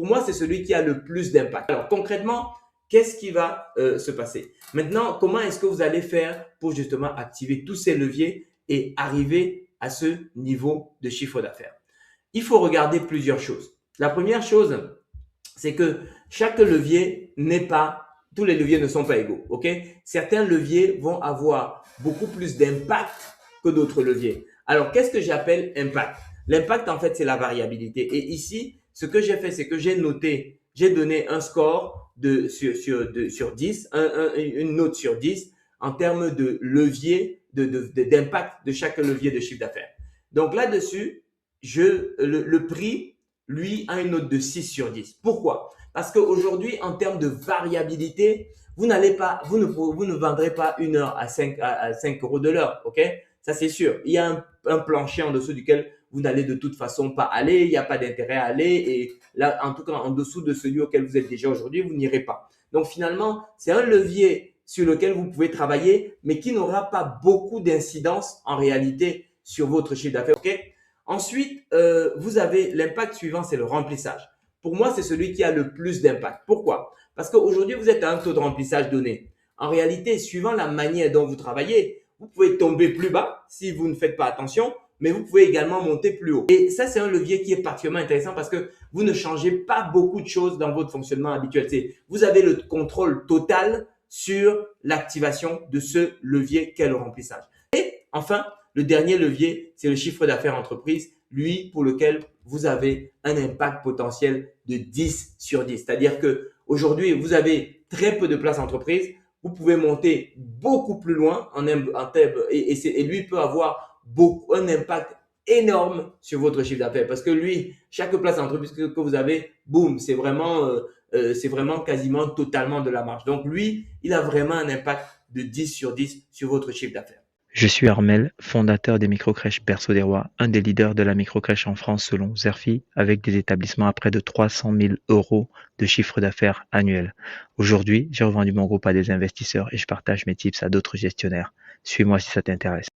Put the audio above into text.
pour moi, c'est celui qui a le plus d'impact. Alors concrètement, qu'est-ce qui va se passer? Maintenant, comment est-ce que vous allez faire pour justement activer tous ces leviers et arriver à ce niveau de chiffre d'affaires? Il faut regarder plusieurs choses. La première chose, c'est que chaque levier n'est pas, tous les leviers ne sont pas égaux, ok? Certains leviers vont avoir beaucoup plus d'impact que d'autres leviers. Alors, qu'est-ce que j'appelle impact? L'impact, en fait, c'est la variabilité. Et ici, ce que j'ai fait, c'est que j'ai noté, j'ai donné un score sur 10, une note sur 10 en termes de levier, d'impact de chaque levier de chiffre d'affaires. Donc là-dessus, le prix, lui, a une note de 6 sur 10. Pourquoi? Parce qu'aujourd'hui, en termes de variabilité, vous ne vendrez pas une heure à 5 euros de l'heure, ok? Ça, c'est sûr. Il y a un plancher en dessous duquel vous n'allez de toute façon pas aller, il n'y a pas d'intérêt à aller et là, en tout cas, en dessous de celui auquel vous êtes déjà aujourd'hui, vous n'irez pas. Donc, finalement, c'est un levier sur lequel vous pouvez travailler, mais qui n'aura pas beaucoup d'incidence en réalité sur votre chiffre d'affaires, ok? Ensuite, vous avez l'impact suivant, c'est le remplissage. Pour moi, c'est celui qui a le plus d'impact. Pourquoi? Parce qu'aujourd'hui, vous êtes à un taux de remplissage donné. En réalité, suivant la manière dont vous travaillez, vous pouvez tomber plus bas si vous ne faites pas attention, mais vous pouvez également monter plus haut. Et ça, c'est un levier qui est particulièrement intéressant parce que vous ne changez pas beaucoup de choses dans votre fonctionnement habituel. Vous avez le contrôle total sur l'activation de ce levier qu'est le remplissage. Et enfin, le dernier levier, c'est le chiffre d'affaires entreprise, lui pour lequel vous avez un impact potentiel de 10 sur 10. C'est-à-dire que aujourd'hui, vous avez très peu de place entreprise, vous pouvez monter beaucoup plus loin et lui peut avoir un impact énorme sur votre chiffre d'affaires parce que lui, chaque place d'entreprise que vous avez, boum, c'est vraiment quasiment totalement de la marge. Donc lui, il a vraiment un impact de 10 sur 10 sur votre chiffre d'affaires. Je suis Armel, fondateur des microcrèches Berceau des Rois, un des leaders de la microcrèche en France selon Zerfi, avec des établissements à près de 300 000 € de chiffre d'affaires annuel. Aujourd'hui, j'ai revendu mon groupe à des investisseurs et je partage mes tips à d'autres gestionnaires. Suis-moi si ça t'intéresse.